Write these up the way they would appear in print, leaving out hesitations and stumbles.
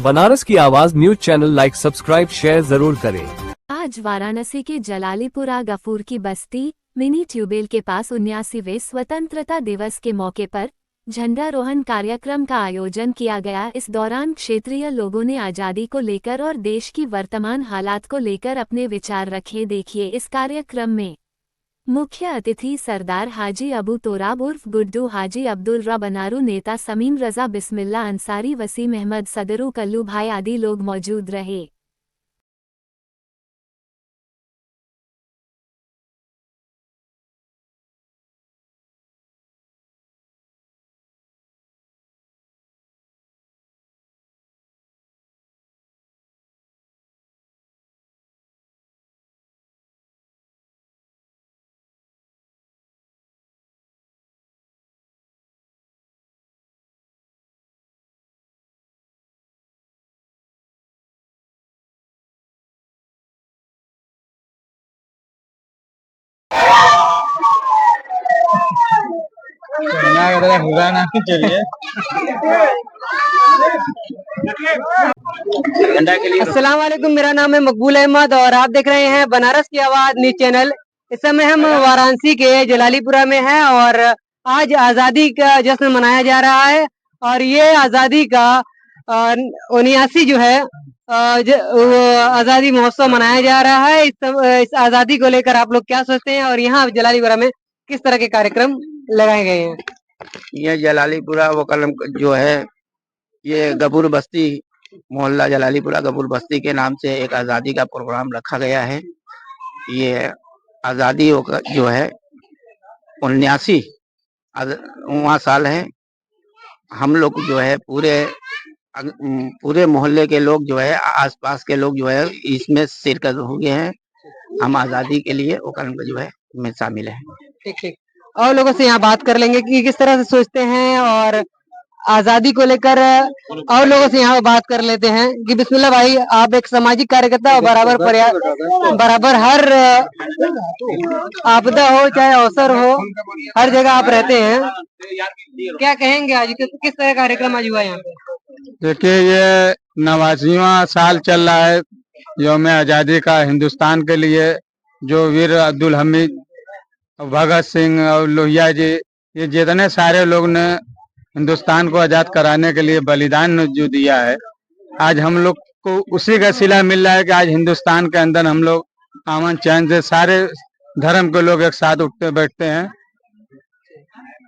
बनारस की आवाज news channel like subscribe share जरूर करें। आज वाराणसी के जलालीपुरा गफूर की बस्ती मिनी ट्यूबेल के पास 79वें स्वतंत्रता दिवस के मौके पर झंडारोहण कार्यक्रम का आयोजन किया गया। इस दौरान क्षेत्रीय लोगों ने आज़ादी को लेकर और देश की वर्तमान हालात को लेकर अपने विचार रखे। देखिए इस कार्यक्रम में मुख्य अतिथि सरदार हाजी अबू तोराब उर्फ गुड्डू, हाजी अब्दुल रा बनारू, नेता समीम रजा, बिस्मिल्ला अंसारी, वसीम अहमद, सदरू, कल्लू भाई आदि लोग मौजूद रहे। अस्सलाम वालेकुम, मेरा नाम है मकबूल अहमद और आप देख रहे हैं बनारस की आवाज न्यूज चैनल। इस समय हम वाराणसी के जलालीपुरा में हैं और आज आजादी का जश्न मनाया जा रहा है। और ये आजादी का 79 जो है आजादी महोत्सव मनाया जा रहा है। इस आजादी को लेकर आप लोग क्या सोचते हैं और यहाँ जलालीपुरा में किस तरह के कार्यक्रम लगाए गए हैं? ये जलालीपुरा वो कलम जो है, ये गफूर बस्ती मोहल्ला जलालीपुरा गफूर बस्ती के नाम से एक आज़ादी का प्रोग्राम रखा गया है। ये आज़ादी जो है 79वां साल है। हम लोग जो है पूरे मोहल्ले के लोग जो है, आसपास के लोग जो है इसमें शिरकत हो गए हैं। हम आज़ादी के लिए वो कलम जो है में शामिल है। ठीक ठीक, और लोगों से यहाँ बात कर लेंगे कि किस तरह से सोचते हैं और आजादी को लेकर। और लोगों से यहाँ बात कर लेते हैं कि बिस्मिल्लाह भाई, आप एक सामाजिक कार्यकर्ता और बराबर हर आपदा हो चाहे अवसर हो, हर जगह आप रहते हैं। क्या कहेंगे आज किस तरह कार्यक्रम आज हुआ यहाँ पे? देखिए, ये 89वां साल चल रहा है यौम आज़ादी का हिंदुस्तान के लिए। जो वीर अब्दुल हमीद, भगत सिंह और लोहिया जी, ये जितने सारे लोग ने हिंदुस्तान को आजाद कराने के लिए बलिदान जो दिया है, आज हम लोग को उसी का सिला मिल रहा है कि आज हिंदुस्तान के अंदर हम लोग अमन चैन से सारे धर्म के लोग एक साथ उठते बैठते हैं।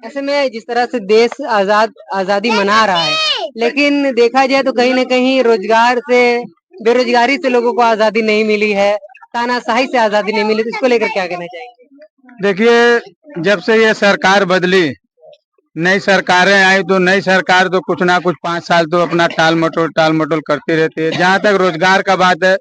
ऐसे में जिस तरह से देश आजादी मना रहा है, लेकिन देखा जाए तो कहीं न कहीं रोजगार से, बेरोजगारी से लोगों को आजादी नहीं मिली है, तानाशाही से आजादी नहीं मिली, तो इसको लेकर क्या कहना चाहेंगे? देखिए, जब से ये सरकार बदली, नई सरकारें आई, तो नई सरकार तो कुछ ना कुछ 5 साल तो अपना टाल मटोल करती रहती है। जहाँ तक रोजगार का बात है,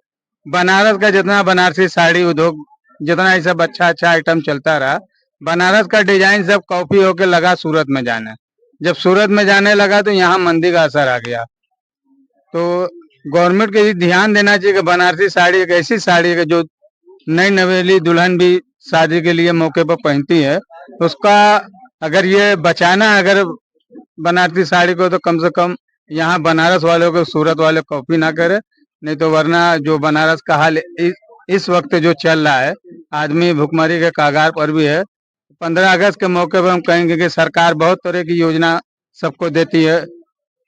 बनारस का जितना बनारसी साड़ी उद्योग, जितना ये सब अच्छा आइटम चलता रहा, बनारस का डिजाइन सब कॉपी होके लगा सूरत में जाने। जब सूरत में जाने लगा तो यहाँ मंदी का असर आ गया। तो गवर्नमेंट को ध्यान देना चाहिए कि बनारसी साड़ी एक ऐसी साड़ी है जो नई नवेली दुल्हन भी शादी के लिए मौके पर पहनती है। उसका अगर ये बचाना, अगर बनारसी साड़ी को, तो कम से कम यहाँ बनारस वालों को सूरत वाले कॉपी ना करे। नहीं तो वरना जो बनारस का हाल इस वक्त जो चल रहा है, आदमी भुखमरी के कगार पर भी है। 15 अगस्त के मौके पर हम कहेंगे कि सरकार बहुत तरह की योजना सबको देती है।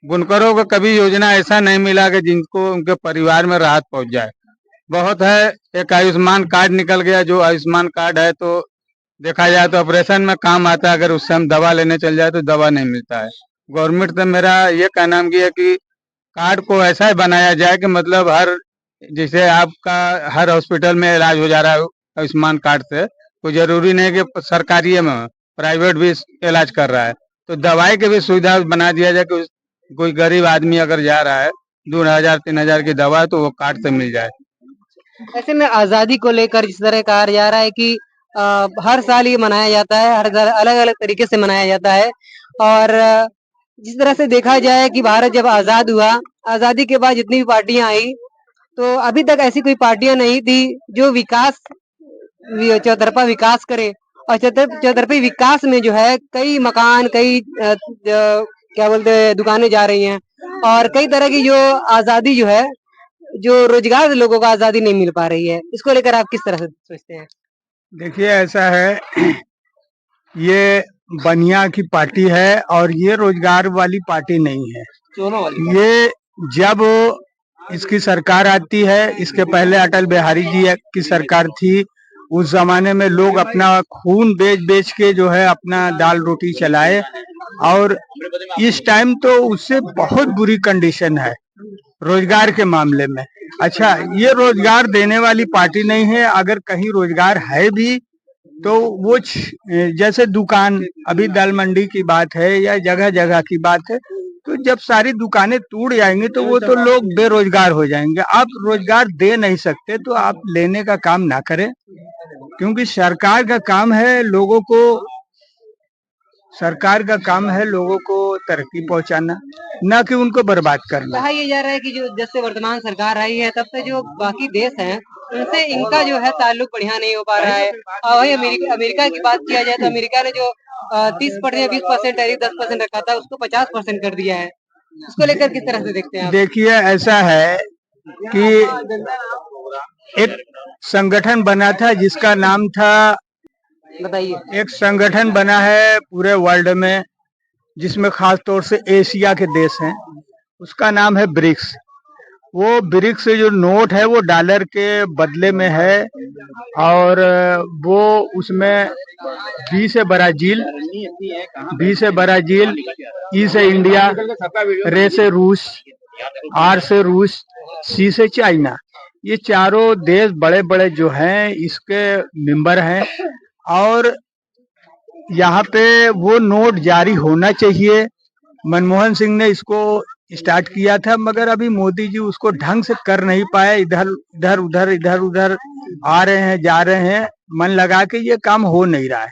बुनकरों को कभी योजना ऐसा नहीं मिला कि जिनको उनके परिवार में राहत पहुंच जाए। बहुत है, एक आयुष्मान कार्ड निकल गया। जो आयुष्मान कार्ड है तो देखा जाए तो ऑपरेशन में काम आता है, अगर उससे हम दवा लेने चल जाए तो दवा नहीं मिलता है। गवर्नमेंट से मेरा ये कहना है कि कार्ड को ऐसा ही बनाया जाए कि मतलब जैसे आपका हर हॉस्पिटल में इलाज हो जा रहा है आयुष्मान कार्ड से, कोई जरूरी नहीं कि सरकारी में, प्राइवेट भी इलाज कर रहा है। तो दवाई की भी सुविधा बना दिया जाए कि कोई गरीब आदमी अगर जा रहा है 2000-3000 की दवा, तो वो कार्ड से मिल जाए। ऐसे में आजादी को लेकर जिस तरह कहा जा रहा है कि हर साल ये मनाया जाता है, हर अलग अलग तरीके से मनाया जाता है। और जिस तरह से देखा जाए कि भारत जब आजाद हुआ, आजादी के बाद जितनी भी पार्टियां आई, तो अभी तक ऐसी कोई पार्टियां नहीं थी जो चौतरफा विकास करे। और चौतरफा विकास में जो है कई मकान, कई क्या बोलते हैं, दुकानें जा रही हैं और कई तरह की जो आजादी जो है, जो रोजगार से लोगों को आजादी नहीं मिल पा रही है, इसको लेकर आप किस तरह से सोचते हैं? देखिए ऐसा है ये बनिया की पार्टी है और ये रोजगार वाली पार्टी नहीं है। ये जब इसकी सरकार आती है, इसके पहले अटल बिहारी जी की सरकार थी, उस जमाने में लोग अपना खून बेच बेच के जो है अपना दाल रोटी चलाए, और इस टाइम तो उससे बहुत बुरी कंडीशन है रोजगार के मामले में। अच्छा, ये रोजगार देने वाली पार्टी नहीं है। अगर कहीं रोजगार है भी तो वो जैसे दुकान, अभी दाल मंडी की बात है या जगह जगह की बात है, तो जब सारी दुकानें टूट जाएंगी तो वो तो लोग बेरोजगार हो जाएंगे। आप रोजगार दे नहीं सकते तो आप लेने का काम ना करें, क्योंकि सरकार का काम है लोगों को तरक्की पहुंचाना, ना कि उनको बर्बाद करना। कहा ये जा रहा है कि जो जब से वर्तमान सरकार आई है तब से जो बाकी देश हैं उनसे इनका जो है ताल्लुक बढ़िया नहीं हो पा रहा है। और वही अमेरिका की बात किया जाए तो अमेरिका ने जो 30% 20% टैरिफ 10% रखा था उसको 50% कर दिया है। उसको लेकर किस तरह से देखते हैं आप? देखिए ऐसा है कि एक संगठन बना था जिसका नाम था, बताइए। एक संगठन बना है पूरे वर्ल्ड में जिसमें खास तौर से एशिया के देश हैं, उसका नाम है ब्रिक्स। वो ब्रिक्स जो नोट है वो डॉलर के बदले में है, और वो उसमें बी से ब्राजील, ई से इंडिया, रे से रूस, आर से रूस, सी से चाइना, ये चारों देश बड़े बड़े जो हैं इसके मेंबर हैं। और यहाँ पे वो नोट जारी होना चाहिए। मनमोहन सिंह ने इसको स्टार्ट किया था, मगर अभी मोदी जी उसको ढंग से कर नहीं पाए। इधर उधर आ रहे हैं, जा रहे हैं, मन लगा के ये काम हो नहीं रहा है।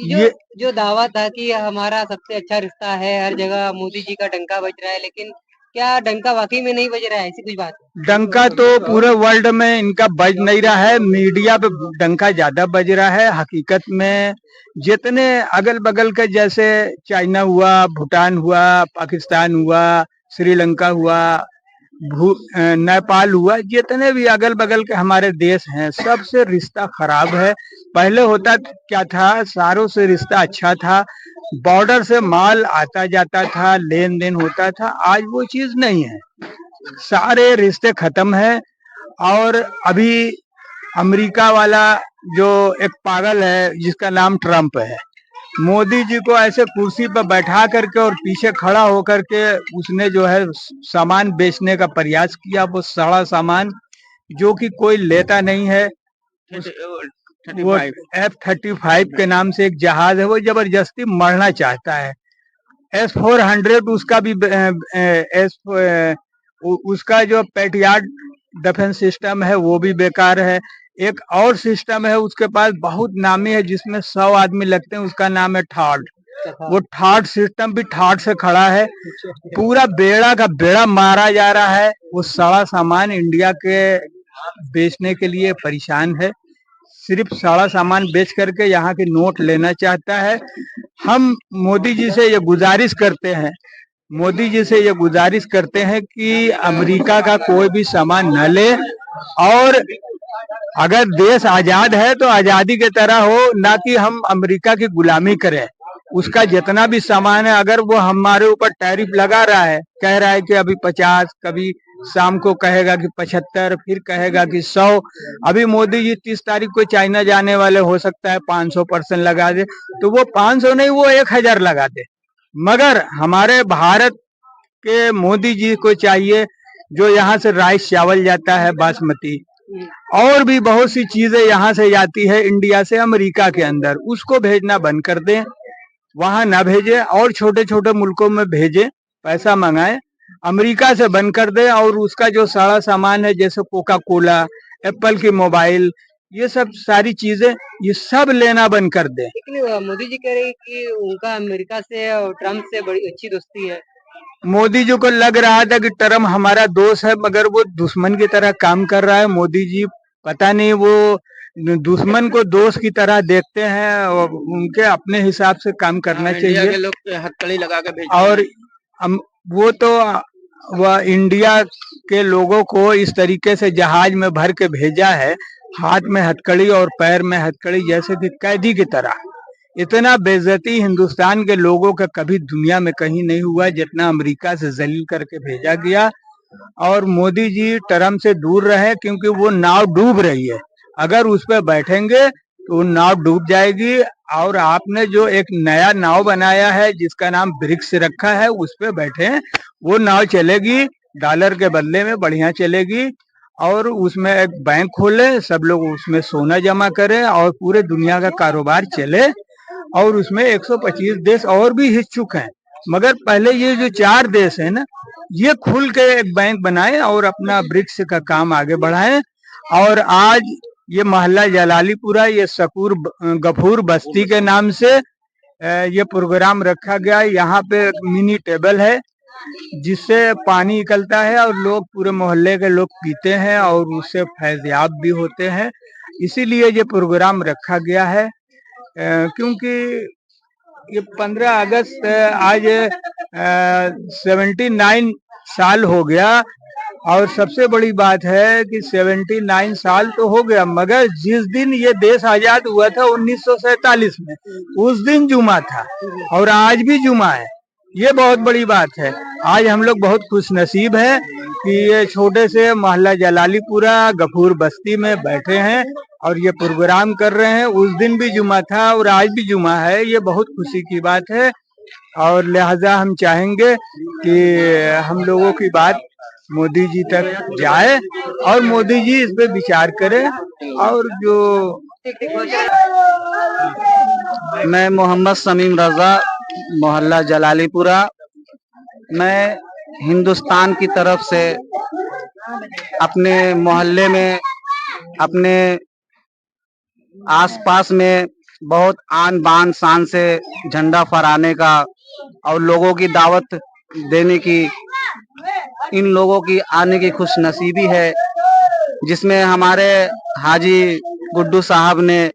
ये जो दावा था कि हमारा सबसे अच्छा रिश्ता है, हर जगह मोदी जी का डंका बज रहा है, लेकिन क्या डंका वाकई में नहीं बज रहा है? ऐसी कुछ बात है? डंका तो पूरे वर्ल्ड में इनका बज नहीं रहा है, मीडिया पे डंका ज्यादा बज रहा है। हकीकत में जितने अगल बगल के, जैसे चाइना हुआ, भूटान हुआ, पाकिस्तान हुआ, श्रीलंका हुआ, नेपाल हुआ, जितने भी अगल बगल के हमारे देश हैं सबसे रिश्ता खराब है। पहले होता क्या था, सारों से रिश्ता अच्छा था, बॉर्डर से माल आता जाता था, लेन देन होता था। आज वो चीज नहीं है, सारे रिश्ते खत्म है। और अभी अमेरिका वाला जो एक पागल है जिसका नाम ट्रम्प है, मोदी जी को ऐसे कुर्सी पर बैठा करके और पीछे खड़ा होकर के उसने जो है सामान बेचने का प्रयास किया, वो सड़ा सामान जो कि कोई लेता नहीं है। वो F-35 के नाम से एक जहाज है, वो जबरदस्ती मरना चाहता है। S-400 उसका भी उसका जो पेट्रियट डिफेंस सिस्टम है वो भी बेकार है। एक और सिस्टम है उसके पास, बहुत नामी है, जिसमें 100 आदमी लगते हैं, उसका नाम है थार्ड। वो थार्ड सिस्टम भी थार्ड से खड़ा है। पूरा बेड़ा का बेड़ा मारा जा रहा है। वो सारा सामान इंडिया के बेचने के लिए परेशान है, सिर्फ सारा सामान बेच करके यहाँ के नोट लेना चाहता है। हम मोदी जी से ये गुजारिश करते हैं कि अमेरिका का कोई भी सामान न ले, और अगर देश आजाद है तो आजादी की तरह हो, ना कि हम अमेरिका की गुलामी करें। उसका जितना भी सामान है, अगर वो हमारे ऊपर टैरिफ लगा रहा है, कह रहा है कि अभी 50, कभी शाम को कहेगा कि 75, फिर कहेगा कि 100। अभी मोदी जी 30 तारीख को चाइना जाने वाले, हो सकता है 500% लगा दे, तो वो 500 नहीं, वो 1000 लगा दे। मगर हमारे भारत के मोदी जी को चाहिए, जो यहाँ से राइस चावल जाता है बासमती, और भी बहुत सी चीजें यहाँ से जाती है इंडिया से अमेरिका के अंदर, उसको भेजना बंद कर दें, वहां ना भेजे, और छोटे छोटे मुल्कों में भेजे, पैसा मंगाए। अमेरिका से बंद कर दे, और उसका जो सारा सामान है, जैसे कोका कोला, एप्पल की मोबाइल, ये सब सारी चीजें, ये सब लेना बंद कर दे। लेकिन मोदी जी कह रहे हैं कि उनका अमेरिका से और ट्रम्प से बड़ी अच्छी दोस्ती है। मोदी जी को लग रहा था कि ट्रम्प हमारा दोस्त है, मगर वो दुश्मन की तरह काम कर रहा है। मोदी जी पता नहीं, वो दुश्मन को दोस्त की तरह देखते हैं, और उनके अपने हिसाब से काम करना चाहिए। लोग हथकड़ी लगा के और वो तो वह इंडिया के लोगों को इस तरीके से जहाज में भर के भेजा है, हाथ में हथकड़ी और पैर में हथकड़ी, जैसे कि कैदी की तरह। इतना बेइज्जती हिंदुस्तान के लोगों का कभी दुनिया में कहीं नहीं हुआ जितना अमेरिका से जलील करके भेजा गया। और मोदी जी टर्म से दूर रहे, क्योंकि वो नाव डूब रही है। अगर उस पर बैठेंगे तो वो नाव डूब जाएगी। और आपने जो एक नया नाव बनाया है जिसका नाम ब्रिक्स रखा है, उस पर बैठे, वो नाव चलेगी, डॉलर के बदले में बढ़िया चलेगी। और उसमें एक बैंक खोले, सब लोग उसमें सोना जमा करें और पूरे दुनिया का कारोबार चले। और उसमें 125 देश और भी इच्छुक हैं, मगर पहले ये जो 4 देश है ना, ये खुल के एक बैंक बनाए और अपना ब्रिक्स का काम आगे बढ़ाएं। और आज ये मोहल्ला जलालीपुरा, ये शकूर गफूर बस्ती के नाम से ये प्रोग्राम रखा गया। यहाँ पे मिनी टेबल है जिससे पानी निकलता है और लोग, पूरे मोहल्ले के लोग पीते हैं और उससे फैज़याब भी होते हैं। इसीलिए ये प्रोग्राम रखा गया है, क्योंकि ये 15 अगस्त आज 79 साल हो गया। और सबसे बड़ी बात है कि 79 साल तो हो गया, मगर जिस दिन ये देश आजाद हुआ था 1947 में, उस दिन जुमा था और आज भी जुमा है। ये बहुत बड़ी बात है। आज हम लोग बहुत खुश नसीब हैं कि ये छोटे से मोहल्ला जलालीपुरा गफूर बस्ती में बैठे हैं और ये प्रोग्राम कर रहे हैं। उस दिन भी जुमा था और आज भी जुमा है, ये बहुत खुशी की बात है। और लिहाजा हम चाहेंगे कि हम लोगों की बात मोदी जी तक जाए और मोदी जी इस पे विचार करें। और जो मैं मोहम्मद समीम रजा, मोहल्ला जलालीपुरा, मैं हिंदुस्तान की तरफ से अपने मोहल्ले में, अपने आसपास में बहुत आन बान शान से झंडा फहराने का और लोगों की दावत देने की, इन लोगों की आने की खुश नसीबी है, जिसमें हमारे हाजी गुड्डू साहब ने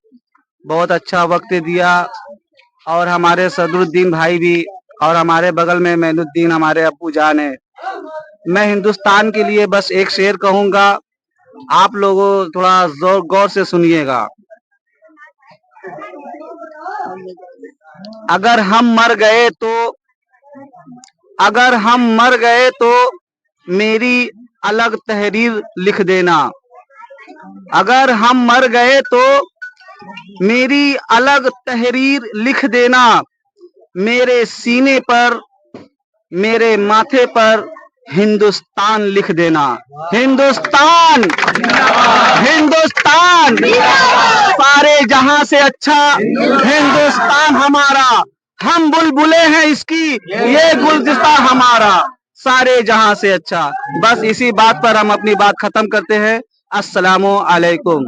बहुत अच्छा वक्त दिया और हमारे सदरुद्दीन भाई भी, और हमारे बगल में मैनुद्दीन हमारे अब्बू जान है। मैं हिंदुस्तान के लिए बस एक शेर कहूंगा, आप लोगों थोड़ा जोर गौर से सुनिएगा। अगर हम मर गए तो मेरी अलग तहरीर लिख देना। अगर हम मर गए तो मेरी अलग तहरीर लिख देना। मेरे सीने पर, मेरे माथे पर हिंदुस्तान लिख देना। हिंदुस्तान, हिंदुस्तान, सारे जहां से अच्छा हिंदुस्तान हमारा। हम बुलबुले हैं इसकी, ये गुलदस्ता हमारा, सारे जहां से अच्छा। बस इसी बात पर हम अपनी बात खत्म करते हैं। अस्सलामु अलैकुम।